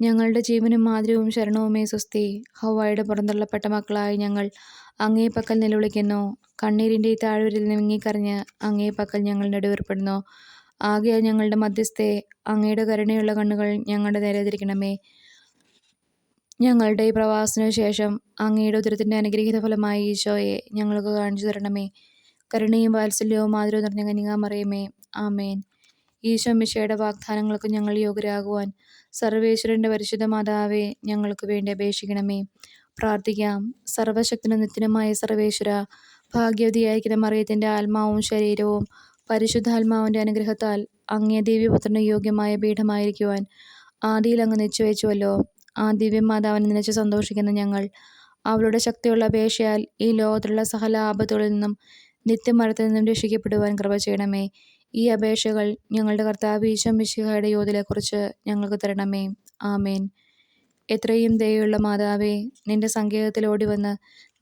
ഞങ്ങളുടെ ജീവനും മാതൃവും ശരണവുമേ സ്വസ്തി. ഹൗവായുടെ പുറന്തള്ളപ്പെട്ട മക്കളായി ഞങ്ങൾ അങ്ങേ പക്കൽ നിലവിളിക്കുന്നു. കണ്ണീരിൻ്റെ ഈ താഴ്വരയിൽ നീങ്ങിക്കറിഞ്ഞ് അങ്ങേ പക്കൽ ഞങ്ങൾ നെടുവേർപ്പെടുന്നു. ആകയാൽ ഞങ്ങളുടെ മധ്യസ്ഥെ, അങ്ങയുടെ കരുണയുള്ള കണ്ണുകൾ ഞങ്ങളുടെ നേരെ തിരിക്കണമേ. ഞങ്ങളുടെ ഈ പ്രവാസത്തിനു ശേഷം അങ്ങയുടെ ഉദരത്തിൻ്റെ അനുഗ്രഹീത ഫലമായി ഈശോയെ ഞങ്ങൾക്ക് കാണിച്ചു തരണമേ. കരുണയും വാത്സല്യവും മാതൃവും നിറഞ്ഞ കന്യകാമറിയമേ, ആമേൻ. ഈശോ മിശിഹായുടെ വാഗ്ദാനങ്ങൾക്ക് ഞങ്ങൾ യോഗ്യരാകുവാൻ സർവേശ്വരൻ്റെ പരിശുദ്ധ മാതാവേ, ഞങ്ങൾക്ക് വേണ്ടി അപേക്ഷിക്കണമേ. പ്രാർത്ഥിക്കാം. സർവശക്തനും നിത്യനുമായ സർവേശ്വര, ഭാഗ്യവതിയായിരിക്കുന്ന മറിയത്തിൻ്റെ ആത്മാവും ശരീരവും പരിശുദ്ധാത്മാവിൻ്റെ അനുഗ്രഹത്താൽ അങ്ങേ ദിവ്യപുത്രന് യോഗ്യമായ പീഠമായിരിക്കുവാൻ ആദിയിൽ അങ്ങ് നിശ്ചയിച്ചുവല്ലോ. ആ ദിവ്യമാതാവിനെ നനച്ച് സന്തോഷിക്കുന്ന ഞങ്ങൾ അവളുടെ ശക്തിയുള്ള അപേക്ഷയാൽ ഈ ലോകത്തിലുള്ള സകല ആപത്തുകളിൽ നിന്നും നിത്യമരണത്തിൽ നിന്നും രക്ഷിക്കപ്പെടുവാൻ കൃപ ചെയ്യണമേ. ഈ അപേക്ഷകൾ ഞങ്ങളുടെ കർത്താവ് ഈശോ മിശിഹായുടെ യോഗ്യതയെക്കുറിച്ച് ഞങ്ങൾക്ക് തരണമേ. ആമേൻ. എത്രയും ദയയുള്ള മാതാവേ, നിന്റെ സങ്കേതത്തിൽ ഓടിവന്ന്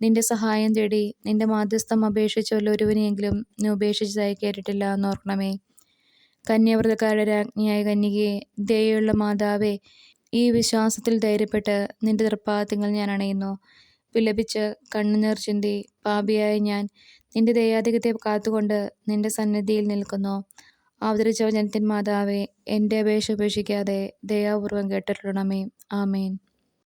നിന്റെ സഹായം തേടി നിന്റെ മാധ്യസ്ഥം അപേക്ഷിച്ചുള്ള ഒരുവനെയെങ്കിലും നീ ഉപേക്ഷിച്ചതായി കേട്ടിട്ടില്ല എന്നോർക്കണമേ. കന്യാവ്രതക്കാരുടെ രാജ്ഞിയായ കന്യകയെ, ദയയുള്ള മാതാവേ, ഈ വിശ്വാസത്തിൽ ധൈര്യപ്പെട്ട് നിന്റെ തൃപ്പാദങ്ങൾ ഞാൻ അണയുന്നു. വിലപിച്ച് കണ്ണുനീർ ചിന്തി പാപിയായ ഞാൻ നിന്റെ ദയാധികത്തെ കാത്തുകൊണ്ട് നിന്റെ സന്നിധിയിൽ നിൽക്കുന്നു. അവതരിച്ച വചനത്തിൻ മാതാവേ, എൻ്റെ അപേക്ഷ ഉപേക്ഷിക്കാതെ ദയാപൂർവം കേട്ടിട്ടുള്ളണമേ. ആമേൻ.